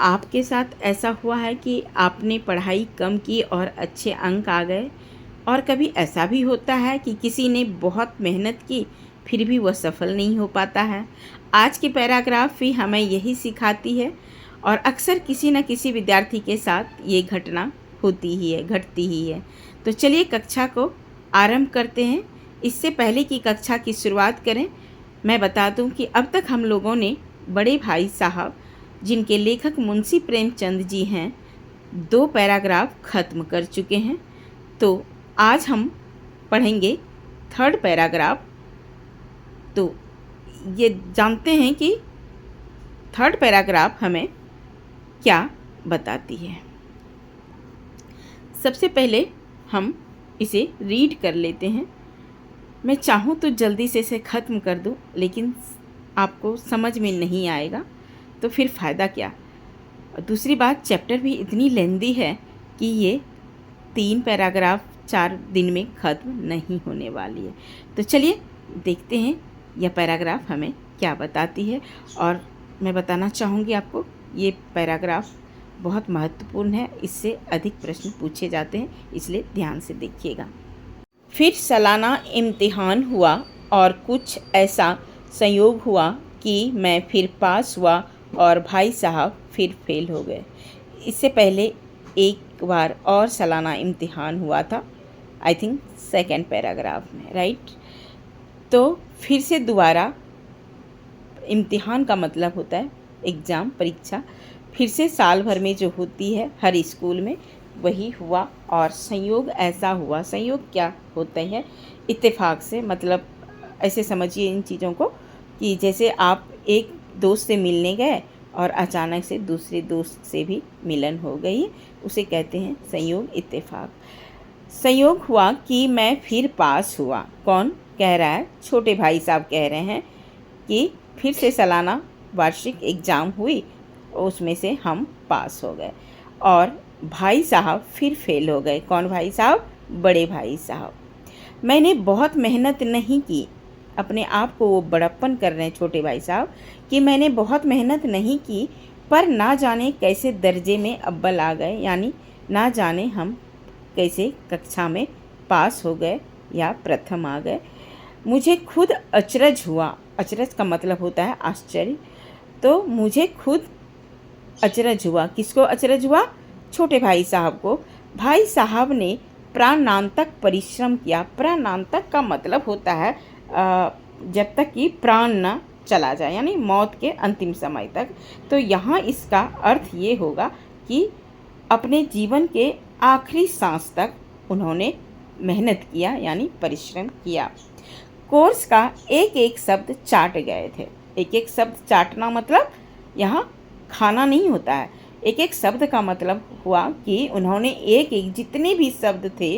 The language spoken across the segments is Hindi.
आपके साथ ऐसा हुआ है कि आपने पढ़ाई कम की और अच्छे अंक आ गए? और कभी ऐसा भी होता है कि किसी ने बहुत मेहनत की फिर भी वह सफल नहीं हो पाता है। आज की पैराग्राफ भी हमें यही सिखाती है और अक्सर किसी न किसी विद्यार्थी के साथ ये घटना होती ही है, घटती ही है। तो चलिए कक्षा को आरंभ करते हैं। इससे पहले कि कक्षा की शुरुआत करें, मैं बता दूं कि अब तक हम लोगों ने बड़े भाई साहब, जिनके लेखक मुंशी प्रेमचंद जी हैं, 2 पैराग्राफ ख़त्म कर चुके हैं। तो आज हम पढ़ेंगे 3rd पैराग्राफ। तो ये जानते हैं कि 3rd पैराग्राफ हमें क्या बताती है। सबसे पहले हम इसे रीड कर लेते हैं। मैं चाहूँ तो जल्दी से इसे ख़त्म कर दूँ, लेकिन आपको समझ में नहीं आएगा तो फिर फ़ायदा क्या। दूसरी बात, चैप्टर भी इतनी लेंदी है कि ये 3 पैराग्राफ 4 दिन में ख़त्म नहीं होने वाली है। तो चलिए देखते हैं यह पैराग्राफ हमें क्या बताती है। और मैं बताना चाहूँगी आपको, ये पैराग्राफ बहुत महत्वपूर्ण है, इससे अधिक प्रश्न पूछे जाते हैं, इसलिए ध्यान से देखिएगा। फिर सालाना इम्तिहान हुआ और कुछ ऐसा संयोग हुआ कि मैं फिर पास हुआ और भाई साहब फिर फेल हो गए। इससे पहले एक बार और सालाना इम्तिहान हुआ था, आई थिंक 2nd पैराग्राफ में, राइट। तो फिर से दोबारा, इम्तिहान का मतलब होता है एग्ज़ाम, परीक्षा। फिर से साल भर में जो होती है हर स्कूल में, वही हुआ और संयोग ऐसा हुआ। संयोग क्या होता है? इत्तेफाक से, मतलब ऐसे समझिए इन चीज़ों को कि जैसे आप एक दोस्त से मिलने गए और अचानक से दूसरे दोस्त से भी मिलन हो गई, उसे कहते हैं संयोग, इत्तेफाक। संयोग हुआ कि मैं फिर पास हुआ। कौन कह रहा है? छोटे भाई साहब कह रहे हैं कि फिर से सालाना वार्षिक एग्ज़ाम हुई, उसमें से हम पास हो गए और भाई साहब फिर फेल हो गए। कौन भाई साहब? बड़े भाई साहब। मैंने बहुत मेहनत नहीं की। अपने आप को वो बड़प्पन कर रहे हैं छोटे भाई साहब कि मैंने बहुत मेहनत नहीं की, पर ना जाने कैसे दर्जे में अव्वल आ गए, यानी ना जाने हम कैसे कक्षा में पास हो गए या प्रथम आ गए। मुझे खुद अचरज हुआ। अचरज का मतलब होता है आश्चर्य। तो मुझे खुद अचरज हुआ। किसको अचरज हुआ? छोटे भाई साहब को। भाई साहब ने प्राणांतक परिश्रम किया। प्राणांतक का मतलब होता है जब तक कि प्राण न चला जाए, यानी मौत के अंतिम समय तक। तो यहाँ इसका अर्थ ये होगा कि अपने जीवन के आखिरी सांस तक उन्होंने मेहनत किया, यानी परिश्रम किया। कोर्स का एक एक शब्द चाट गए थे। एक एक शब्द चाटना मतलब यहाँ खाना नहीं होता है। एक एक शब्द का मतलब हुआ कि उन्होंने एक एक जितने भी शब्द थे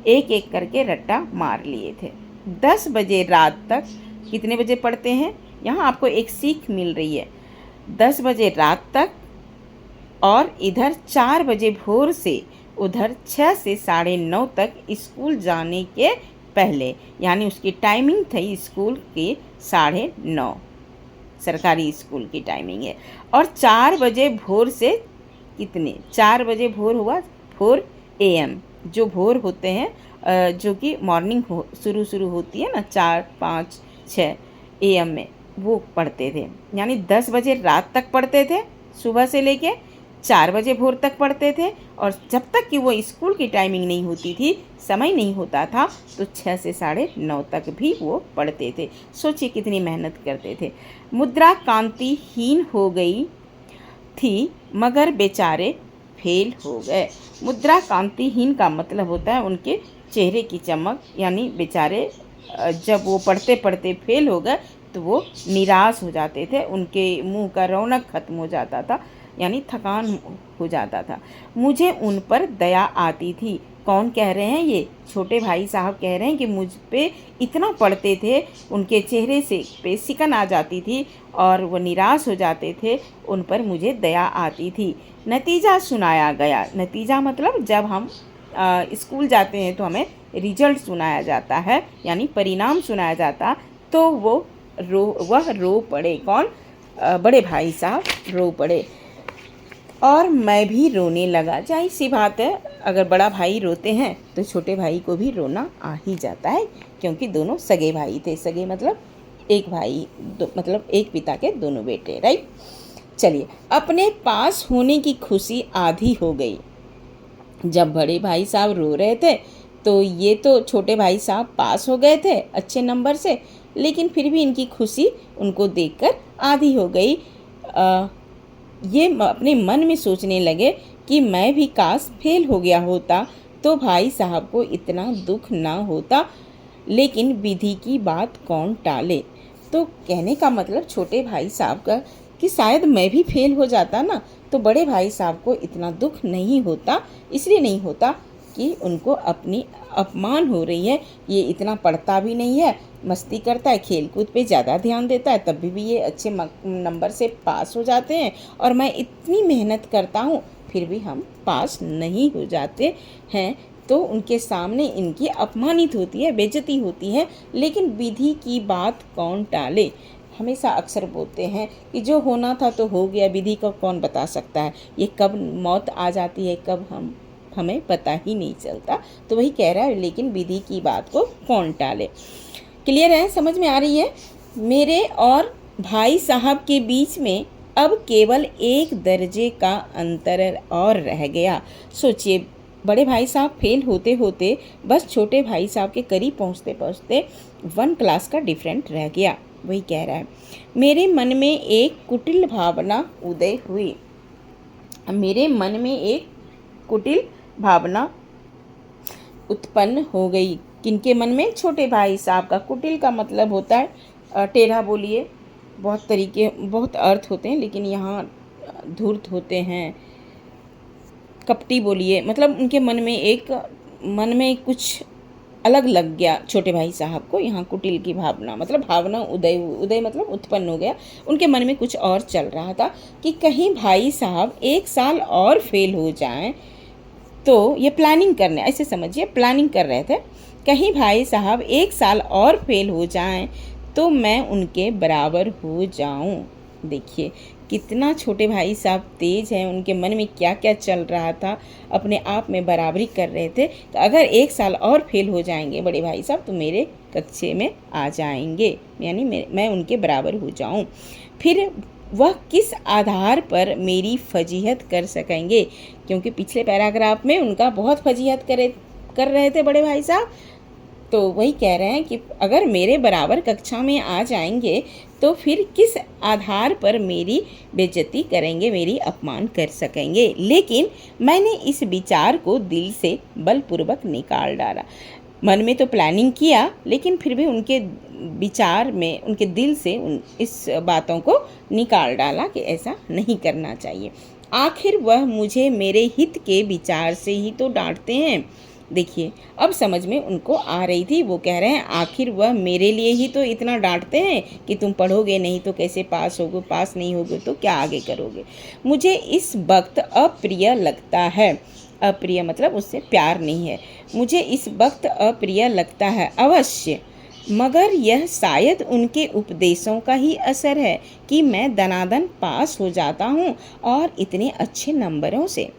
एक एक करके रट्टा मार लिए थे। 10 बजे रात तक। कितने बजे पढ़ते हैं? यहाँ आपको एक सीख मिल रही है। 10 बजे रात तक, और इधर 4 बजे भोर से उधर 6 से 9:30 तक स्कूल जाने के पहले, यानी उसकी टाइमिंग थी स्कूल की 9:30, सरकारी स्कूल की टाइमिंग है। और 4 बजे भोर से कितने? 4 बजे भोर हुआ 4 AM, जो भोर होते हैं, जो कि मॉर्निंग शुरू होती है ना 4, 5, 6 AM में, वो पढ़ते थे। यानी 10 बजे रात तक पढ़ते थे, सुबह से लेके 4 बजे भोर तक पढ़ते थे, और जब तक कि वो स्कूल की टाइमिंग नहीं होती थी, समय नहीं होता था, तो 6 से 9:30 तक भी वो पढ़ते थे। सोचिए कितनी मेहनत करते थे। मुद्रा कांतिहीन हो गई थी, मगर बेचारे फेल हो गए। मुद्रा कांतिहीन का मतलब होता है उनके चेहरे की चमक, यानी बेचारे जब वो पढ़ते पढ़ते फेल हो गए तो वो निराश हो जाते थे, उनके मुंह का रौनक खत्म हो जाता था, यानी थकान हो जाता था। मुझे उन पर दया आती थी। कौन कह रहे हैं? ये छोटे भाई साहब कह रहे हैं कि मुझ पे इतना पढ़ते थे, उनके चेहरे से पे सिकन आ जाती थी और वो निराश हो जाते थे, उन पर मुझे दया आती थी। नतीजा सुनाया गया। नतीजा मतलब जब हम स्कूल जाते हैं तो हमें रिजल्ट सुनाया जाता है, यानी परिणाम सुनाया जाता, तो वह रो पड़े। कौन? बड़े भाई साहब रो पड़े। और मैं भी रोने लगा। जाहिर सी बात है, अगर बड़ा भाई रोते हैं तो छोटे भाई को भी रोना आ ही जाता है, क्योंकि दोनों सगे भाई थे। सगे मतलब एक भाई, मतलब एक पिता के दोनों बेटे, राइट। चलिए, अपने पास होने की खुशी आधी हो गई। जब बड़े भाई साहब रो रहे थे तो ये तो छोटे भाई साहब पास हो गए थे अच्छे नंबर से, लेकिन फिर भी इनकी खुशी उनको देखकर आधी हो गई। ये अपने मन में सोचने लगे कि मैं भी काश फेल हो गया होता तो भाई साहब को इतना दुख ना होता, लेकिन विधि की बात कौन टाले। तो कहने का मतलब छोटे भाई साहब का कि शायद मैं भी फेल हो जाता ना तो बड़े भाई साहब को इतना दुख नहीं होता। इसलिए नहीं होता कि उनको अपनी अपमान हो रही है। ये इतना पढ़ता भी नहीं है, मस्ती करता है, खेल कूद पे ज़्यादा ध्यान देता है, तब भी ये अच्छे नंबर से पास हो जाते हैं, और मैं इतनी मेहनत करता हूँ फिर भी हम पास नहीं हो जाते हैं। तो उनके सामने इनकी अपमानित होती है, बेइज्जती होती है, लेकिन विधि की बात कौन टाले। हमेशा अक्सर बोलते हैं कि जो होना था तो हो गया, विधि को कौन बता सकता है, ये कब मौत आ जाती है कब हमें पता ही नहीं चलता। तो वही कह रहा है, लेकिन विधि की बात को कौन टाले। क्लियर है, समझ में आ रही है। मेरे और भाई साहब के बीच में अब केवल 1 दर्जे का अंतर और रह गया। सोचिए, बड़े भाई साहब फेल होते होते बस छोटे भाई साहब के करीब पहुँचते पहुँचते 1 क्लास का डिफरेंट रह गया। वही कह रहा है, मेरे मन में एक कुटिल भावना उदय हुई। मेरे मन में एक कुटिल भावना उत्पन्न हो गई। किनके मन में? छोटे भाई साहब का। कुटिल का मतलब होता है टेढ़ा बोलिए, बहुत अर्थ होते हैं, लेकिन यहाँ धूर्त होते हैं। कपटी बोलिए, मतलब उनके मन में कुछ अलग लग गया छोटे भाई साहब को। यहाँ कुटिल की भावना मतलब भावना उदय मतलब उत्पन्न हो गया। उनके मन में कुछ और चल रहा था कि कहीं भाई साहब 1 साल और फेल हो जाएं, तो ये प्लानिंग करने, ऐसे समझिए प्लानिंग कर रहे थे, कहीं भाई साहब 1 साल और फेल हो जाएं तो मैं उनके बराबर हो जाऊं। देखिए कितना छोटे भाई साहब तेज हैं, उनके मन में क्या क्या चल रहा था, अपने आप में बराबरी कर रहे थे। तो अगर 1 साल और फेल हो जाएंगे बड़े भाई साहब तो मेरे कक्षे में आ जाएंगे, यानी मैं उनके बराबर हो जाऊं। फिर वह किस आधार पर मेरी फजीहत कर सकेंगे, क्योंकि पिछले पैराग्राफ में उनका बहुत फजीहत कर रहे थे बड़े भाई साहब। तो वही कह रहे हैं कि अगर मेरे बराबर कक्षा में आ जाएंगे तो फिर किस आधार पर मेरी बेइज्जती करेंगे, मेरी अपमान कर सकेंगे। लेकिन मैंने इस विचार को दिल से बलपूर्वक निकाल डाला। मन में तो प्लानिंग किया, लेकिन फिर भी उनके विचार में, उनके दिल से इस बातों को निकाल डाला कि ऐसा नहीं करना चाहिए। आखिर वह मुझे मेरे हित के विचार से ही तो डांटते हैं। देखिए अब समझ में उनको आ रही थी। वो कह रहे हैं आखिर वह मेरे लिए ही तो इतना डांटते हैं कि तुम पढ़ोगे नहीं तो कैसे पास होगे, पास नहीं होगे तो क्या आगे करोगे। मुझे इस वक्त अप्रिय लगता है। अप्रिय मतलब उससे प्यार नहीं है। मुझे इस वक्त अप्रिय लगता है अवश्य, मगर यह शायद उनके उपदेशों का ही असर है कि मैं दनादन पास हो जाता हूँ और इतने अच्छे नंबरों से।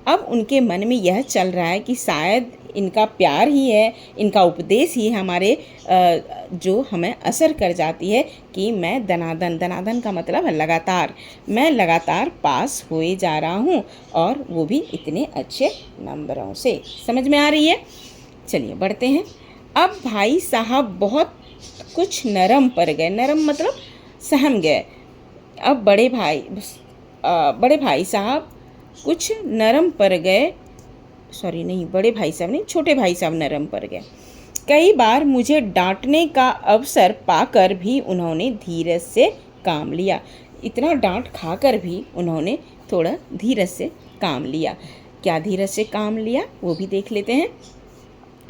अब उनके मन में यह चल रहा है कि शायद इनका प्यार ही है, इनका उपदेश ही हमारे जो हमें असर कर जाती है कि मैं दनादन का मतलब है लगातार, मैं लगातार पास हुए जा रहा हूँ और वो भी इतने अच्छे नंबरों से। समझ में आ रही है? चलिए बढ़ते हैं। अब भाई साहब बहुत कुछ नरम पड़ गए। नरम मतलब सहम गए। अब बड़े भाई साहब कुछ नरम पड़ गए। सॉरी नहीं, बड़े भाई साहब नहीं, छोटे भाई साहब नरम पड़ गए। कई बार मुझे डांटने का अवसर पाकर भी उन्होंने धीरज से काम लिया। इतना डांट खाकर भी उन्होंने थोड़ा धीरज से काम लिया। क्या धीरज से काम लिया वो भी देख लेते हैं।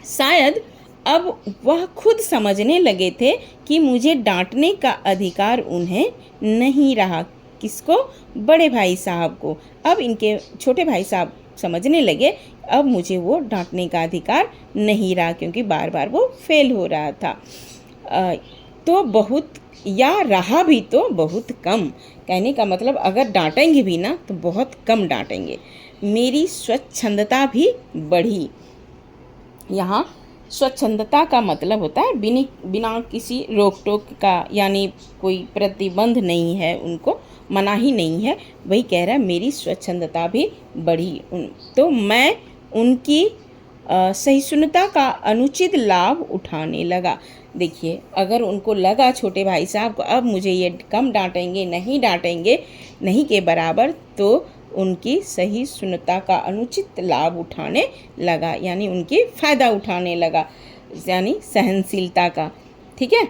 शायद अब वह खुद समझने लगे थे कि मुझे डांटने का अधिकार उन्हें नहीं रहा। किसको? बड़े भाई साहब को। अब इनके छोटे भाई साहब समझने लगे अब मुझे वो डांटने का अधिकार नहीं रहा, क्योंकि बार बार वो फेल हो रहा था। तो बहुत, या रहा भी तो बहुत कम, कहने का मतलब अगर डांटेंगे भी ना तो बहुत कम डांटेंगे। मेरी स्वच्छंदता भी बढ़ी। यहाँ स्वच्छंदता का मतलब होता है बिना किसी रोक टोक का, यानी कोई प्रतिबंध नहीं है, उनको मनाही नहीं है। वही कह रहा है मेरी स्वच्छंदता भी बढ़ी। तो मैं उनकी सहिष्णुता का अनुचित लाभ उठाने लगा। देखिए, अगर उनको लगा छोटे भाई साहब को अब मुझे ये कम डांटेंगे, नहीं डांटेंगे नहीं के बराबर, तो उनकी सहिष्णुता का अनुचित लाभ उठाने लगा, यानी उनकी फ़ायदा उठाने लगा, यानी सहनशीलता का। ठीक है।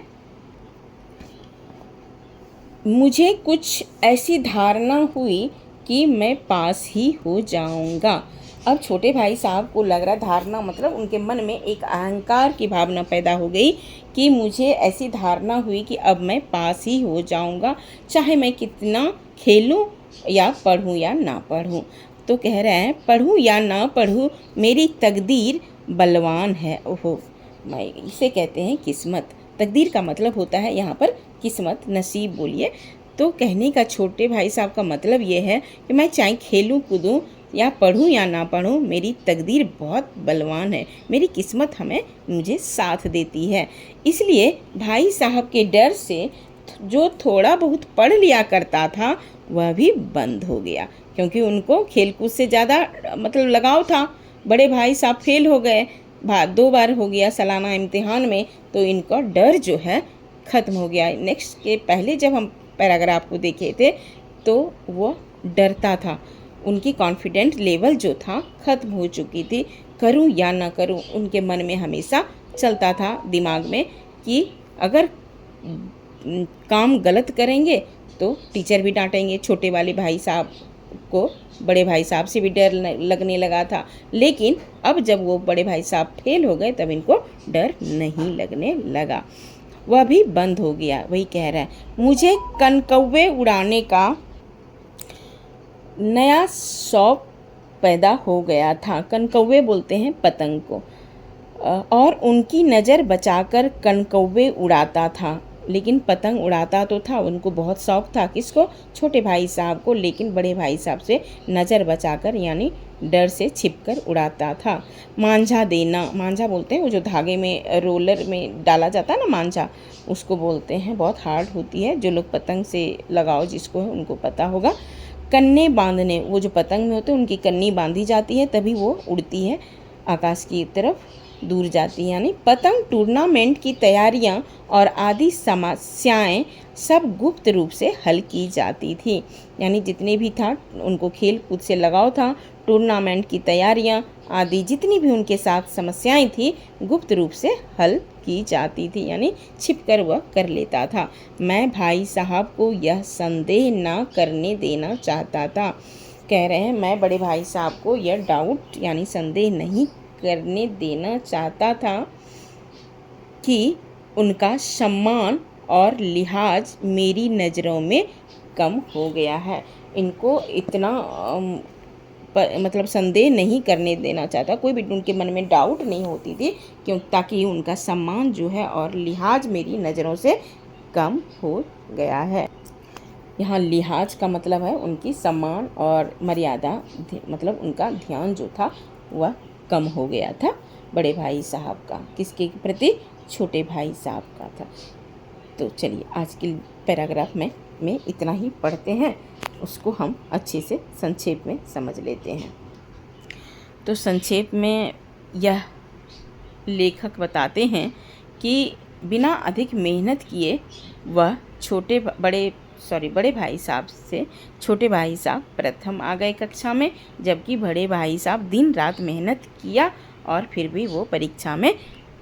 मुझे कुछ ऐसी धारणा हुई कि मैं पास ही हो जाऊंगा। अब छोटे भाई साहब को लग रहा, धारणा मतलब उनके मन में एक अहंकार की भावना पैदा हो गई कि मुझे ऐसी धारणा हुई कि अब मैं पास ही हो जाऊंगा, चाहे मैं कितना खेलूं या पढ़ूं या ना पढ़ूं। तो कह रहे हैं पढ़ूं या ना पढ़ूं मेरी तकदीर बलवान है। ओहो, मैं इसे कहते हैं किस्मत। तकदीर का मतलब होता है यहाँ पर किस्मत, नसीब बोलिए। तो कहने का छोटे भाई साहब का मतलब ये है कि मैं चाहे खेलूं कूदूं या पढ़ूं या ना पढ़ूं, मेरी तकदीर बहुत बलवान है, मेरी किस्मत मुझे साथ देती है। इसलिए भाई साहब के डर से जो थोड़ा बहुत पढ़ लिया करता था वह भी बंद हो गया, क्योंकि उनको खेलकूद से ज़्यादा मतलब लगाव था। बड़े भाई साहब फेल हो गए, 2 बार हो गया सालाना इम्तिहान में, तो इनका डर जो है ख़त्म हो गया। नेक्स्ट के पहले जब हम पैराग्राफ को देखे थे तो वो डरता था, उनकी कॉन्फिडेंट लेवल जो था ख़त्म हो चुकी थी। करूं या ना करूं, उनके मन में हमेशा चलता था दिमाग में कि अगर काम गलत करेंगे तो टीचर भी डांटेंगे। छोटे वाले भाई साहब को बड़े भाई साहब से भी डर लगने लगा था, लेकिन अब जब वो बड़े भाई साहब फेल हो गए तब इनको डर नहीं लगने लगा, वह भी बंद हो गया। वही कह रहा है मुझे कनकौवे उड़ाने का नया शौक पैदा हो गया था। कनकौवे बोलते हैं पतंग को, और उनकी नज़र बचाकर कनकौवे उड़ाता था। लेकिन पतंग उड़ाता तो था, उनको बहुत शौक था, किसको? छोटे भाई साहब को, लेकिन बड़े भाई साहब से नज़र बचाकर यानी डर से छिपकर उड़ाता था। मांझा देना, मांझा बोलते हैं वो जो धागे में रोलर में डाला जाता है ना, मांझा, उसको बोलते हैं। बहुत हार्ड होती है, जो लोग पतंग से लगाव जिसको है उनको पता होगा। कन्ने बांधने, वो जो पतंग में होते हैं उनकी कन्नी बांधी जाती है तभी वो उड़ती है, आकाश की तरफ दूर जाती है। यानी पतंग टूर्नामेंट की तैयारियां और आदि समस्याएं सब गुप्त रूप से हल की जाती थी। यानी जितने भी था उनको खेल कूद से लगाव था, टूर्नामेंट की तैयारियां आदि जितनी भी उनके साथ समस्याएं थी गुप्त रूप से हल की जाती थी, यानी छिपकर वह कर लेता था। मैं भाई साहब को यह संदेह ना करने देना चाहता था। कह रहे हैं मैं बड़े भाई साहब को यह डाउट यानी संदेह नहीं करने देना चाहता था कि उनका सम्मान और लिहाज मेरी नज़रों में कम हो गया है। इनको इतना मतलब संदेह नहीं करने देना चाहता, कोई भी उनके मन में डाउट नहीं होती थी, क्यों? ताकि उनका सम्मान जो है और लिहाज मेरी नज़रों से कम हो गया है। यहाँ लिहाज का मतलब है उनकी सम्मान और मर्यादा, मतलब उनका ध्यान जो था वह कम हो गया था बड़े भाई साहब का। किसके प्रति? छोटे भाई साहब का था। तो चलिए आज के पैराग्राफ में इतना ही पढ़ते हैं, उसको हम अच्छे से संक्षेप में समझ लेते हैं। तो संक्षेप में यह लेखक बताते हैं कि बिना अधिक मेहनत किए वह बड़े भाई साहब से छोटे भाई साहब प्रथम आ गए कक्षा में, जबकि बड़े भाई साहब दिन रात मेहनत किया और फिर भी वो परीक्षा में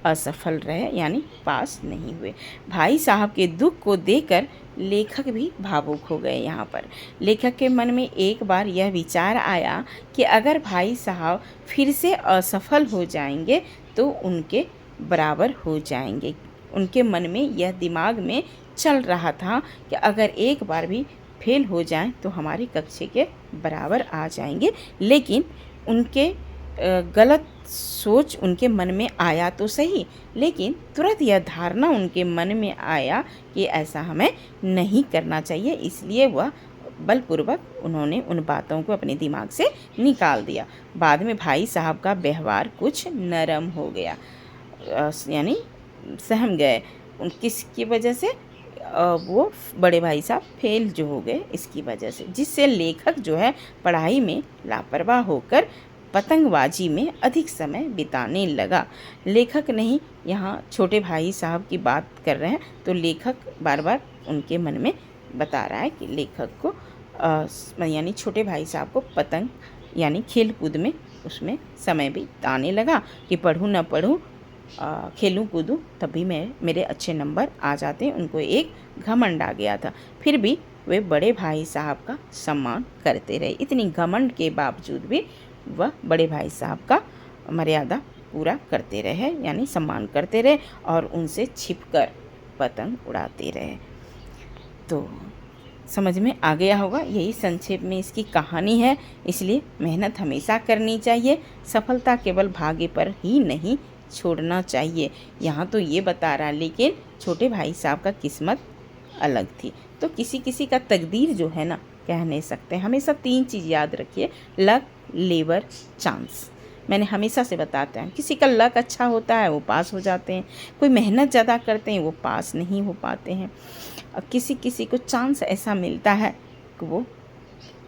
असफल रहे, यानी पास नहीं हुए। भाई साहब के दुख को देखकर लेखक भी भावुक हो गए। यहाँ पर लेखक के मन में एक बार यह विचार आया कि अगर भाई साहब फिर से असफल हो जाएंगे तो उनके बराबर हो जाएंगे। उनके मन में यह दिमाग में चल रहा था कि अगर एक बार भी फेल हो जाएं तो हमारी कक्षा के बराबर आ जाएंगे। लेकिन उनके गलत सोच उनके मन में आया तो सही, लेकिन तुरंत यह धारणा उनके मन में आया कि ऐसा हमें नहीं करना चाहिए, इसलिए वह बलपूर्वक उन्होंने उन बातों को अपने दिमाग से निकाल दिया। बाद में भाई साहब का व्यवहार कुछ नरम हो गया, यानी सहम गए। किसकी वजह से? वो बड़े भाई साहब फेल जो हो गए इसकी वजह से, जिससे लेखक जो है पढ़ाई में लापरवाह होकर पतंगबाजी में अधिक समय बिताने लगा। लेखक नहीं, यहाँ छोटे भाई साहब की बात कर रहे हैं, तो लेखक बार बार उनके मन में बता रहा है कि लेखक को यानी छोटे भाई साहब को पतंग यानी खेल कूद में उसमें समय बिताने लगा कि पढ़ूँ न पढ़ूँ, खेलूँ कूदूँ तभी मेरे अच्छे नंबर आ जाते हैं। उनको एक घमंड आ गया था, फिर भी वे बड़े भाई साहब का सम्मान करते रहे। इतनी घमंड के बावजूद भी वह बड़े भाई साहब का मर्यादा पूरा करते रहे, यानी सम्मान करते रहे और उनसे छिपकर पतंग उड़ाते रहे। तो समझ में आ गया होगा, यही संक्षेप में इसकी कहानी है। इसलिए मेहनत हमेशा करनी चाहिए, सफलता केवल भाग्य पर ही नहीं छोड़ना चाहिए। यहाँ तो ये बता रहा, लेकिन छोटे भाई साहब का किस्मत अलग थी। तो किसी किसी का तकदीर जो है ना, कह नहीं सकते। हमेशा 3 चीज़ याद रखिए, लक, लेबर, चांस। मैंने हमेशा से बताते हैं, किसी का लक अच्छा होता है वो पास हो जाते हैं, कोई मेहनत ज़्यादा करते हैं वो पास नहीं हो पाते हैं, और किसी किसी को चांस ऐसा मिलता है कि वो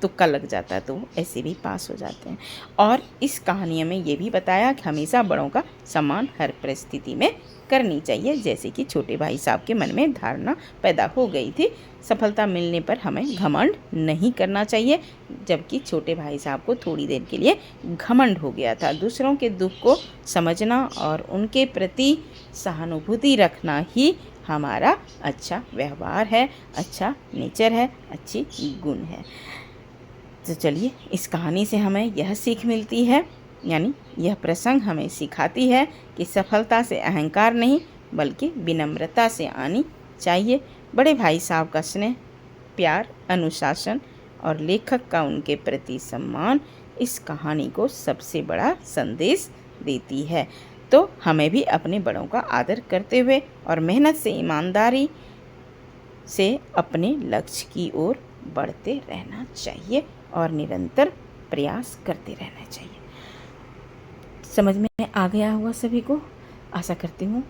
तुक्का लग जाता है तो वो ऐसे भी पास हो जाते हैं। और इस कहानी में ये भी बताया कि हमेशा बड़ों का सम्मान हर परिस्थिति में करनी चाहिए, जैसे कि छोटे भाई साहब के मन में धारणा पैदा हो गई थी। सफलता मिलने पर हमें घमंड नहीं करना चाहिए, जबकि छोटे भाई साहब को थोड़ी देर के लिए घमंड हो गया था। दूसरों के दुख को समझना और उनके प्रति सहानुभूति रखना ही हमारा अच्छा व्यवहार है, अच्छा नेचर है, अच्छी गुण है। तो चलिए, इस कहानी से हमें यह सीख मिलती है, यानी यह प्रसंग हमें सिखाती है कि सफलता से अहंकार नहीं बल्कि विनम्रता से आनी चाहिए। बड़े भाई साहब का स्नेह, प्यार, अनुशासन और लेखक का उनके प्रति सम्मान इस कहानी को सबसे बड़ा संदेश देती है। तो हमें भी अपने बड़ों का आदर करते हुए और मेहनत से, ईमानदारी से अपने लक्ष्य की ओर बढ़ते रहना चाहिए और निरंतर प्रयास करते रहना चाहिए। समझ में आ गया होगा सभी को। आशा करती हूँ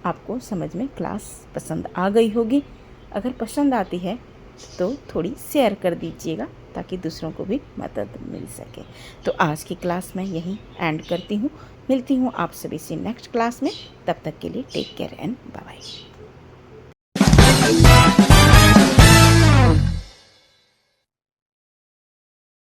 आपको समझ में क्लास पसंद आ गई होगी। अगर पसंद आती है तो थोड़ी शेयर कर दीजिएगा ताकि दूसरों को भी मदद मिल सके। तो आज की क्लास मैं यहीं एंड करती हूँ। मिलती हूँ आप सभी से नेक्स्ट क्लास में। तब तक के लिए take care and bye bye.